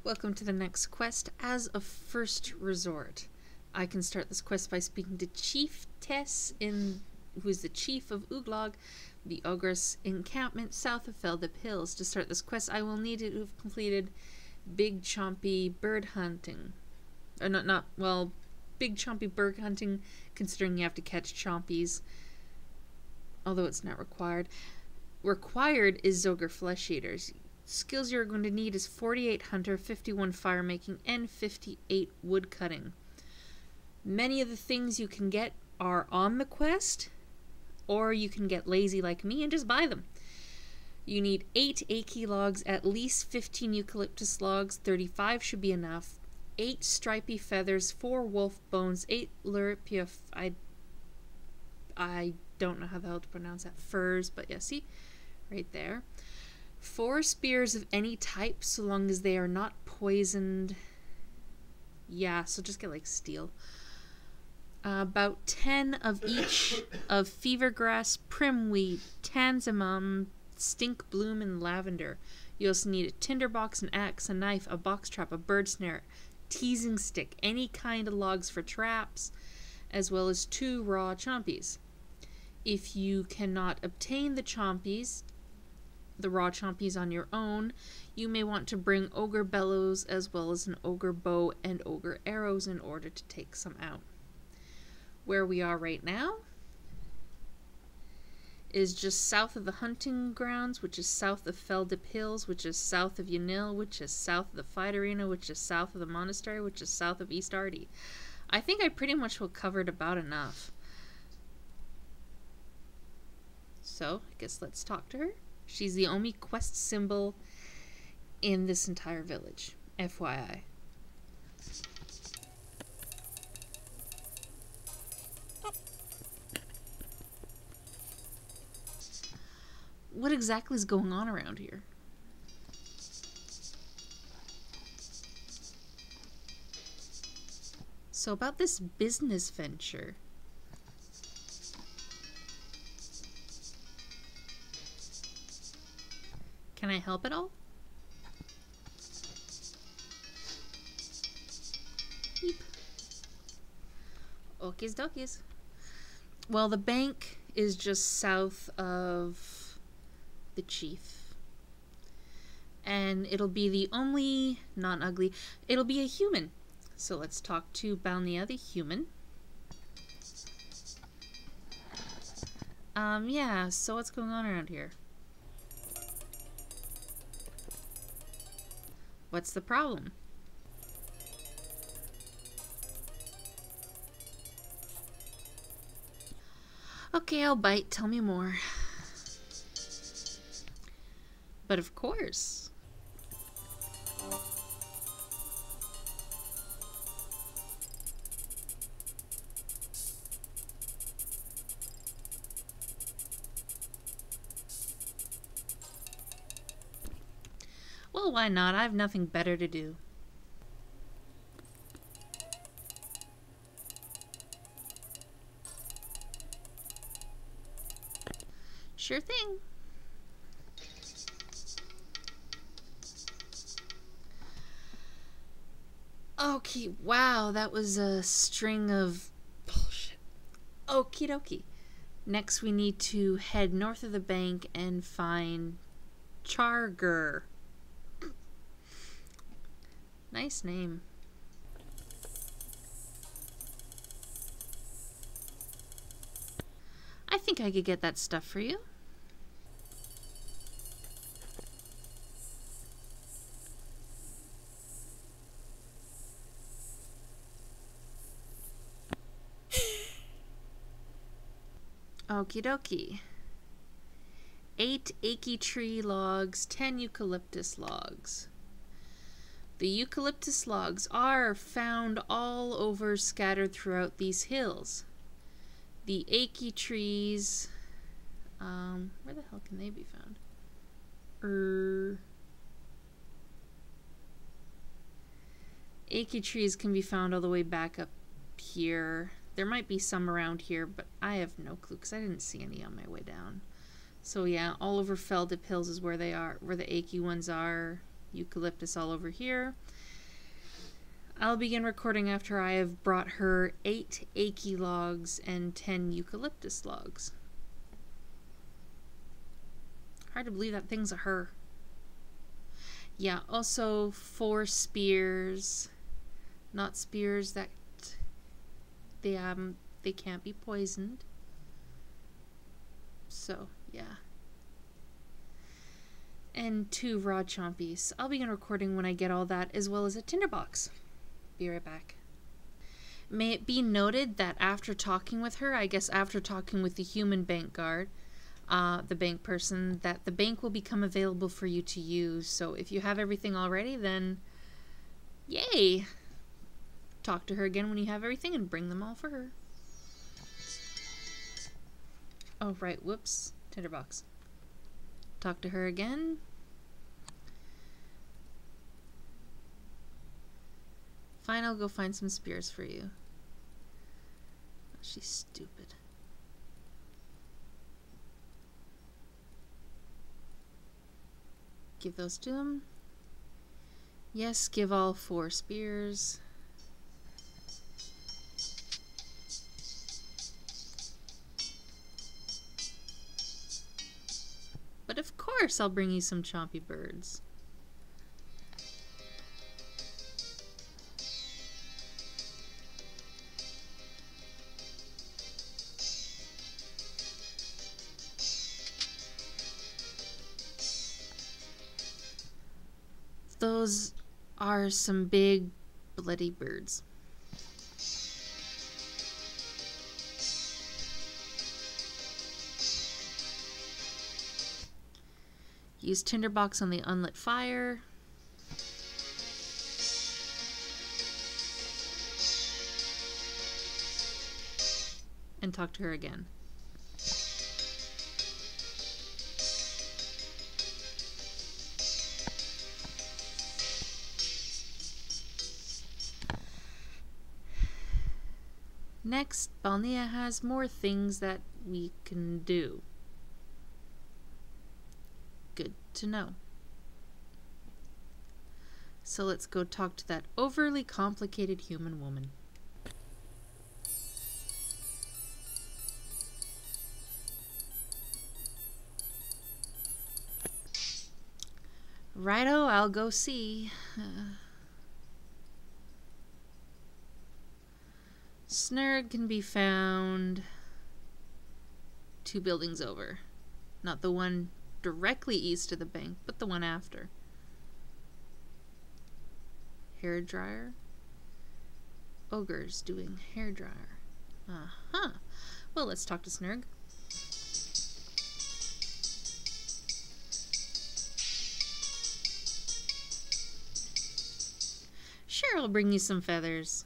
Welcome to the next quest. As a first resort, I can start this quest by speaking to Chief Tess, who is the chief of Uglog, the Ogress encampment south of Feldip Hills. To start this quest, I will need to have completed big chompy bird hunting. Big chompy bird hunting, considering you have to catch chompies, although it's not required. Required is Zogre Flesh Eaters. Skills you're going to need is 48 Hunter, 51 Fire Making, and 58 Wood Cutting. Many of the things you can get are on the quest, or you can get lazy like me and just buy them. You need 8 Aiki logs, at least 15 eucalyptus logs, 35 should be enough, 8 stripy feathers, 4 wolf bones, 8 luripia, I don't know how the hell to pronounce that, furs, but yeah, see? Right there. 4 spears of any type, so long as they are not poisoned. Yeah, so just get like steel. About 10 of each of fevergrass, primweed, tanzimum, stink bloom, and lavender. You also need a tinderbox, an axe, a knife, a box trap, a bird snare, teasing stick, any kind of logs for traps, as well as 2 raw chompies. If you cannot obtain the raw chompies on your own, you may want to bring ogre bellows as well as an ogre bow and ogre arrows in order to take some out. Where we are right now is just south of the hunting grounds, which is south of Feldip Hills, which is south of Yanil, which is south of the fight arena, which is south of the monastery, which is south of East Ardy. I think I pretty much covered about enough. So, I guess let's talk to her. She's the only quest symbol in this entire village, FYI. What exactly is going on around here? So about this business venture. Can I help at all? Beep. Okies dokies. Well, the bank is just south of the chief. And it'll be the only non-ugly. It'll be a human. So let's talk to Balnia the human. Yeah, so what's going on around here? What's the problem? Okay, I'll bite. Tell me more. But of course. Well, why not? I have nothing better to do. Sure thing. Okay, wow, that was a string of bullshit. Okie dokie. Next, we need to head north of the bank and find Charger. Nice name. I think I could get that stuff for you. Okie dokie. 8 Aiki tree logs, 10 eucalyptus logs. The eucalyptus logs are found all over, scattered throughout these hills. The Aiki trees, where the hell can they be found? Aiki trees can be found all the way back up here. There might be some around here, but I have no clue because I didn't see any on my way down. So yeah, all over Feldip Hills is where they are, where the Aiki ones are. eucalyptus all over here. I'll begin recording after I have brought her 8 achy logs and 10 eucalyptus logs. Hard to believe that thing's a her. Yeah, also 4 spears. Not spears that they can't be poisoned. So, yeah. And 2 raw chompies. I'll begin recording when I get all that, as well as a tinderbox. Be right back. May it be noted that after talking with her, I guess after talking with the human bank guard, the bank person, that the bank will become available for you to use. So if you have everything already, then yay! Talk to her again when you have everything and bring them all for her. Oh, right. Whoops. Tinderbox. Talk to her again. Fine, I'll go find some spears for you. Oh, she's stupid. Give those to him. Yes, give all 4 spears. But of course I'll bring you some chompy birds. Those are some big bloody birds. Use tinderbox on the unlit fire. And talk to her again. Next, Balnea has more things that we can do. Good to know. So let's go talk to that overly complicated human woman. Righto, I'll go see. Snurg can be found 2 buildings over. Not the one directly east of the bank, but the one after. Hair dryer. Ogres doing hair dryer. Uh-huh. Well, let's talk to Snurg. Sure, I'll bring you some feathers.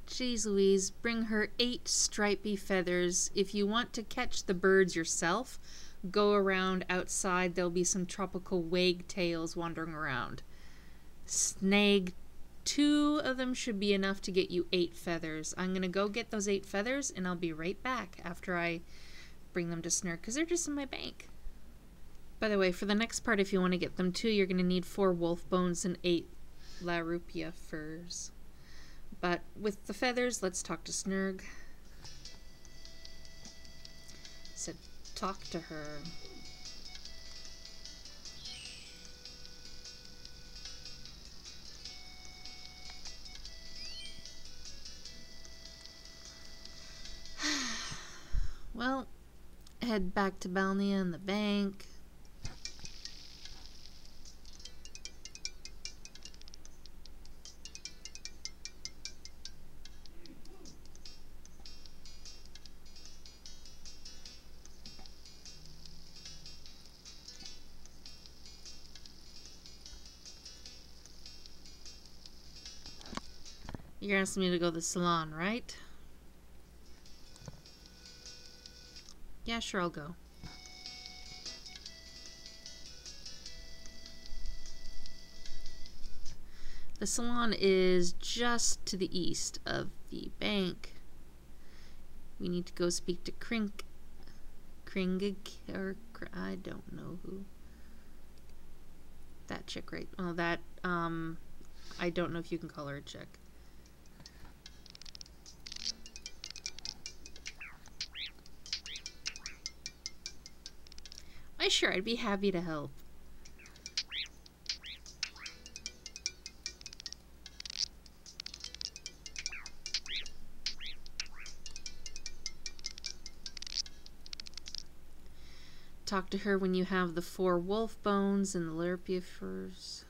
Jeez Louise, bring her 8 stripy feathers. If you want to catch the birds yourself, go around outside. There'll be some tropical wagtails wandering around. Snag 2 of them should be enough to get you 8 feathers. I'm gonna go get those 8 feathers and I'll be right back after I bring them to Snurg, because they're just in my bank. By the way, for the next part, if you want to get them too, you're gonna need 4 wolf bones and 8 La Rupia furs. But with the feathers, let's talk to Snurg. Said talk to her. Well, head back to Balnea and the bank. You're asking me to go to the salon, right? Yeah, sure, I'll go. The salon is just to the east of the bank. We need to go speak to Kringig, or I don't know who. That chick, right? Oh, that, I don't know if you can call her a chick. Sure, I'd be happy to help. Talk to her when you have the 4 wolf bones and the Lerpia furs.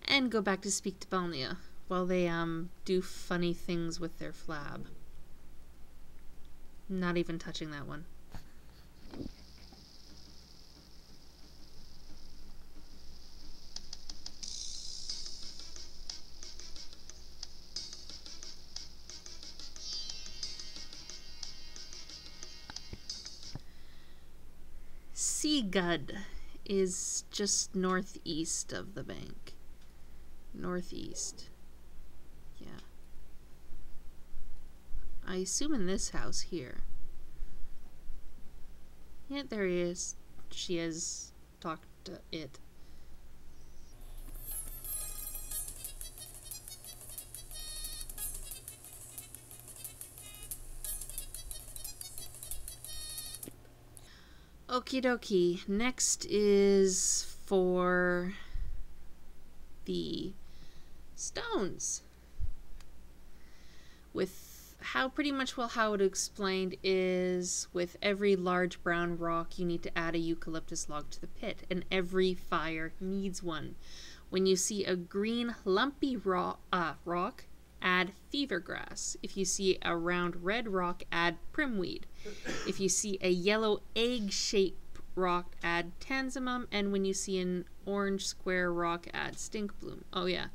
And go back to speak to Balnia while they do funny things with their flab. Not even touching that one. Seagud is just northeast of the bank. Northeast. Yeah. I assume in this house here. Yeah, there he is. She has talked to it. Okie dokie. Next is for the stones. With how pretty much well how it explained is with every large brown rock you need to add a eucalyptus log to the pit, and every fire needs one. When you see a green lumpy rock, add fever grass. If you see a round red rock, add primweed. If you see a yellow egg-shaped rock, add tanzimum. And when you see an orange square rock, add stink bloom. Oh yeah.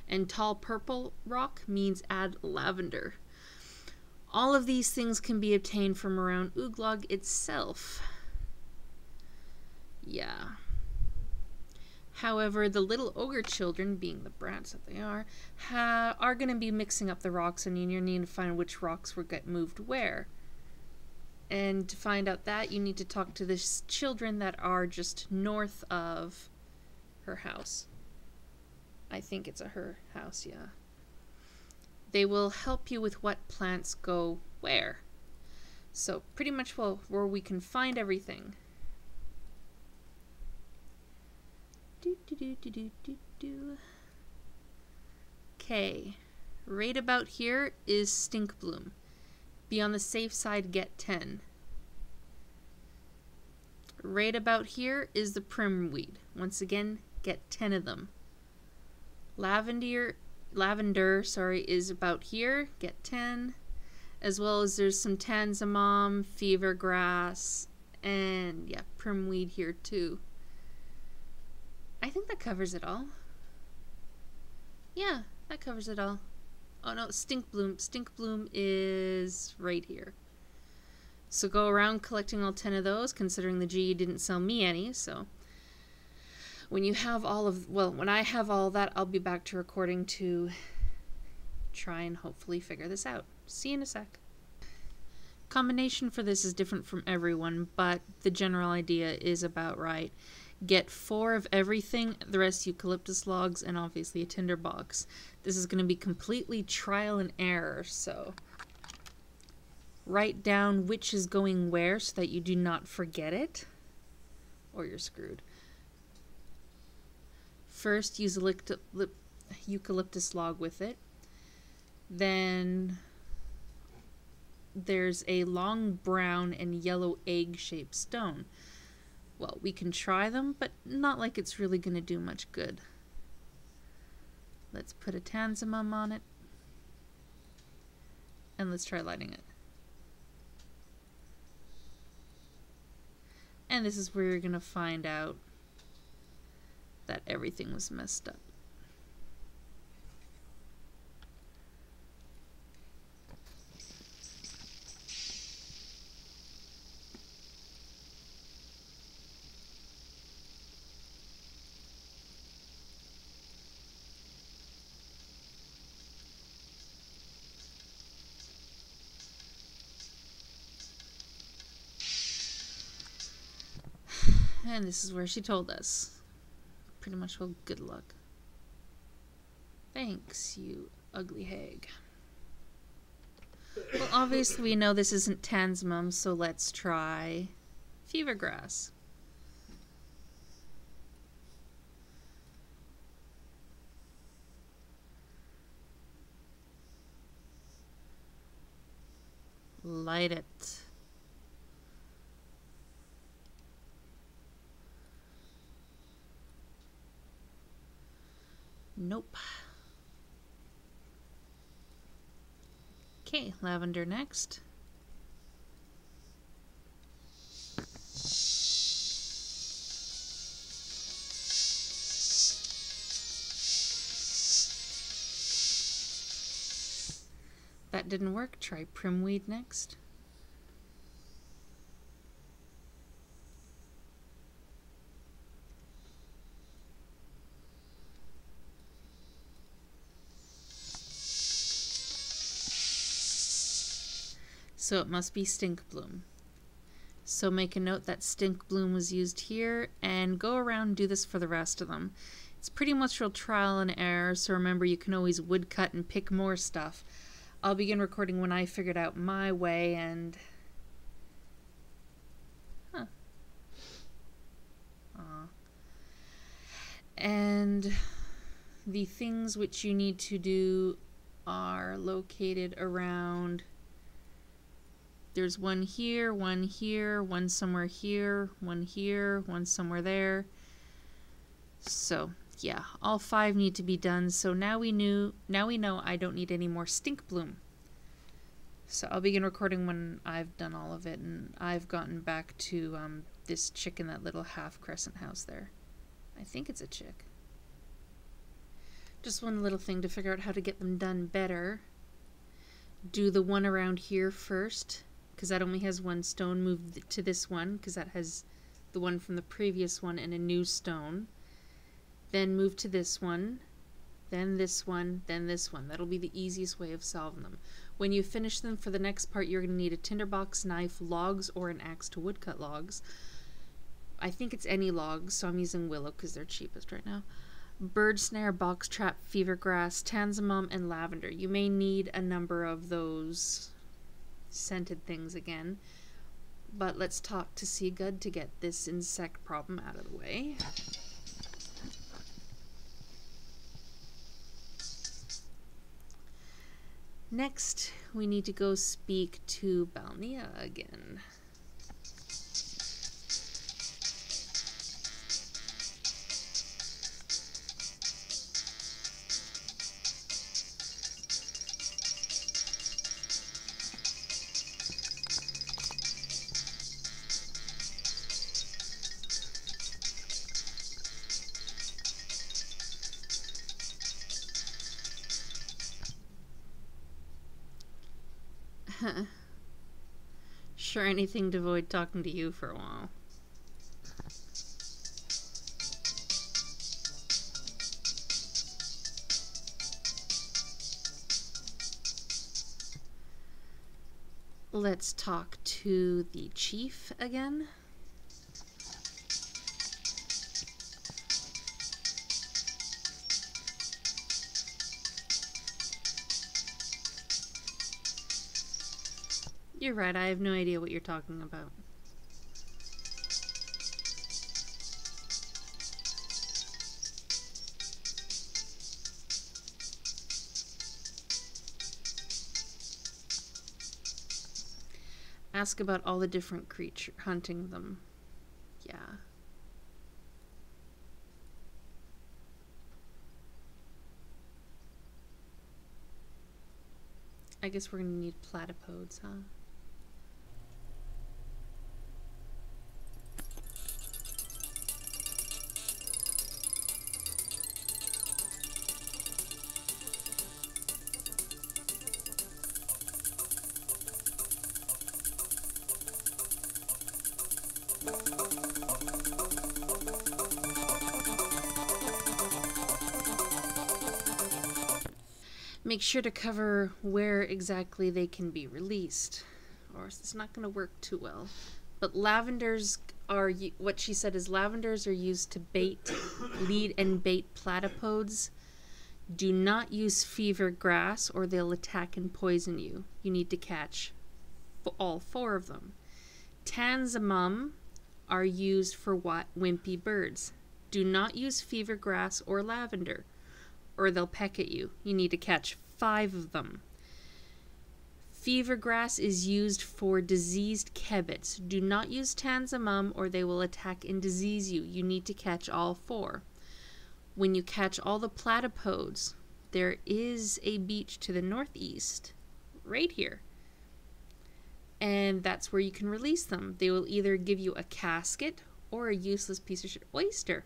And tall purple rock means add lavender. All of these things can be obtained from around Uglog itself. Yeah. However, the little ogre children, being the brats that they are going to be mixing up the rocks, and you need to find which rocks will get moved where. And to find out that, you need to talk to the children that are just north of her house. I think it's her house, yeah. They will help you with what plants go where. So pretty much where we can find everything. Okay, right about here is stink bloom. Be on the safe side, get 10. Right about here is the primweed. Once again, get 10 of them. Lavender, is about here, get 10. As well as there's some tanzimum, fever grass, and yeah, primweed here too. I think that covers it all. Yeah, that covers it all. Oh no, stink bloom. Stink bloom is right here. So go around collecting all 10 of those, considering the G didn't sell me any, so. When you have all of, well, when I have all that, I'll be back to recording to try and hopefully figure this out. See you in a sec. Combination for this is different from everyone, but the general idea is about right. Get 4 of everything, the rest eucalyptus logs, and obviously a tinder box. This is going to be completely trial and error, so write down which is going where so that you do not forget it, or you're screwed. First, use a eucalyptus log with it. Then there's a long brown and yellow egg-shaped stone. Well, we can try them, but not like it's really going to do much good. Let's put a tanzimum on it. And let's try lighting it. And this is where you're going to find out that everything was messed up. And this is where she told us. Pretty much, well, good luck. Thanks, you ugly hag. Well, obviously we know this isn't Tanzimum, so let's try fever grass. Light it. Nope. Okay, lavender next. That didn't work. Try primweed next. So it must be stink bloom. So make a note that stink bloom was used here and go around and do this for the rest of them. It's pretty much real trial and error, so remember you can always woodcut and pick more stuff. I'll begin recording when I figured out my way and... And the things which you need to do are located around... There's one here, one somewhere here, one somewhere there. So, yeah, all 5 need to be done. So now we know I don't need any more stink bloom. So I'll begin recording when I've done all of it and I've gotten back to this chick in that little half crescent house there. I think it's a chick. Just one little thing to figure out how to get them done better. Do the one around here first, because that only has 1 stone. Move to this one, because that has the one from the previous one and a new stone. Then move to this one, then this one, then this one. That'll be the easiest way of solving them. When you finish them for the next part, you're going to need a tinderbox, knife, logs, or an axe to woodcut logs. I think it's any logs, so I'm using willow because they're cheapest right now. Bird snare, box trap, fever grass, tanzimum, and lavender. You may need a number of those scented things again, but let's talk to Sigurd to get this insect problem out of the way. Next, we need to go speak to Balnia again. Sure, anything to avoid talking to you for a while. Let's talk to the chief again. You're right, I have no idea what you're talking about. Ask about all the different creatures, hunting them. Yeah. I guess we're gonna need platypodes, huh? Make sure to cover where exactly they can be released, or it's not going to work too well. But lavender's what she said is lavenders are used to lead and bait platypodes. Do not use fever grass or they'll attack and poison you. You need to catch all 4 of them. Tanzimum are used for wimpy birds. Do not use fever grass or lavender or they'll peck at you. You need to catch 5 of them. Fever grass is used for diseased kebits. Do not use tanzimum or they will attack and disease you. You need to catch all 4. When you catch all the platypodes, there is a beach to the northeast, right here. And that's where you can release them. They will either give you a casket or a useless piece of shit oyster.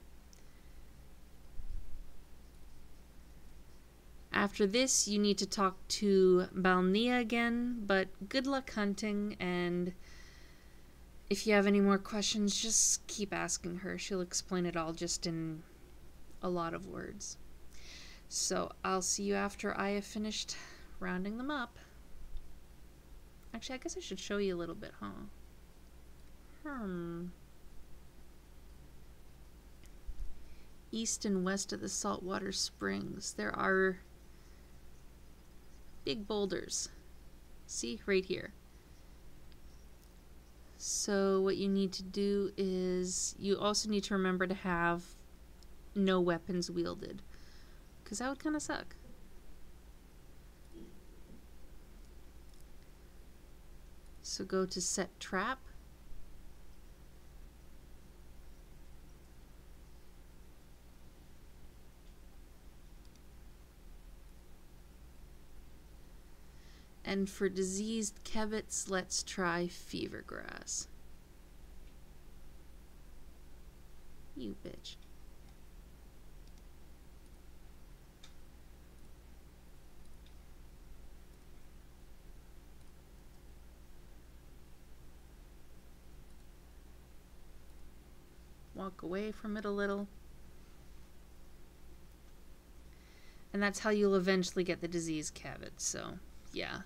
After this, you need to talk to Balnia again, but good luck hunting, and if you have any more questions, just keep asking her. She'll explain it all just in a lot of words. So I'll see you after I have finished rounding them up. Actually, I guess I should show you a little bit, huh? East and west of the saltwater springs, there are big boulders. See, right here. So what you need to do is you also need to remember to have no weapons wielded, because that would kind of suck. So go to set trap. And for diseased kebits, let's try fever grass. You bitch. Walk away from it a little. And that's how you'll eventually get the diseased kebit, so yeah.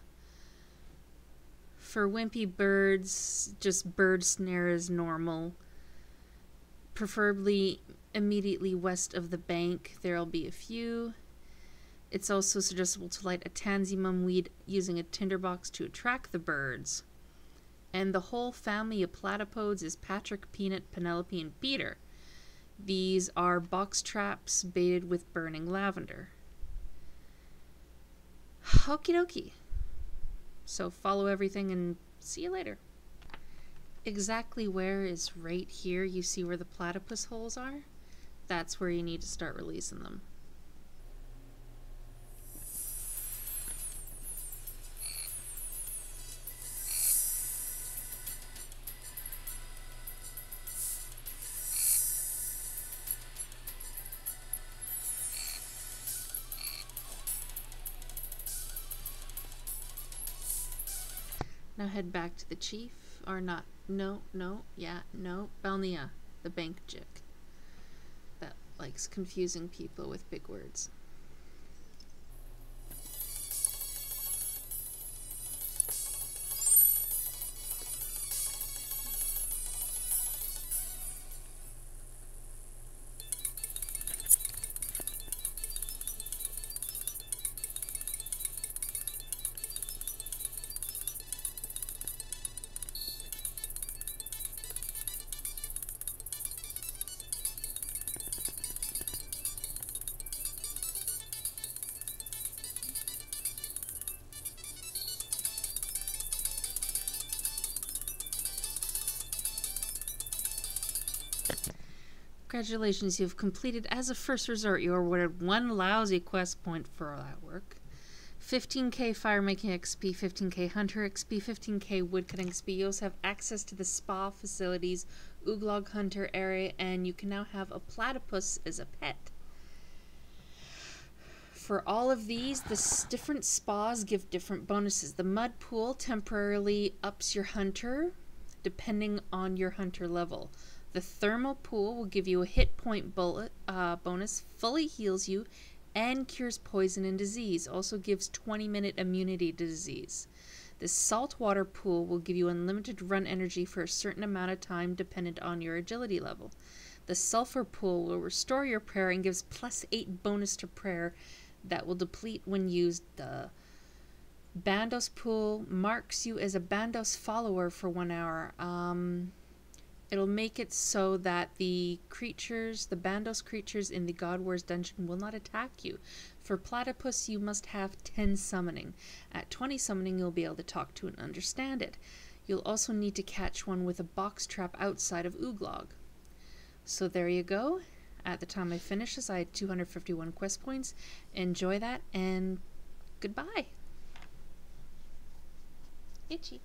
For wimpy birds, just bird snare is normal. Preferably immediately west of the bank, there'll be a few. It's also suggestible to light a tanzimum weed using a tinderbox to attract the birds. And the whole family of platypodes is Patrick, Peanut, Penelope, and Peter. These are box traps baited with burning lavender. Okie dokie. So follow everything and see you later. Exactly where is right here. You see where the platypus holes are? That's where you need to start releasing them. Now head back to the chief, or not, no, Balnia, the bank jick. That likes confusing people with big words. Congratulations, you've completed as a first resort. You are awarded 1 lousy quest point for that work. 15k fire making XP, 15k hunter XP, 15k woodcutting XP. You also have access to the spa facilities, Ooglog Hunter area, and you can now have a platypus as a pet. For all of these, the different spas give different bonuses. The mud pool temporarily ups your hunter, depending on your hunter level. The thermal pool will give you a hit point bonus, fully heals you, and cures poison and disease. Also gives 20-minute immunity to disease. This saltwater pool will give you unlimited run energy for a certain amount of time dependent on your agility level. The sulfur pool will restore your prayer and gives +8 bonus to prayer that will deplete when used. The Bandos pool marks you as a Bandos follower for 1 hour. It'll make it so that the Bandos creatures in the God Wars dungeon will not attack you. For Platypus, you must have 10 summoning. At 20 summoning, you'll be able to talk to and understand it. You'll also need to catch one with a box trap outside of Ooglog. So there you go. At the time I finished this, I had 251 quest points. Enjoy that, and goodbye. Itchy.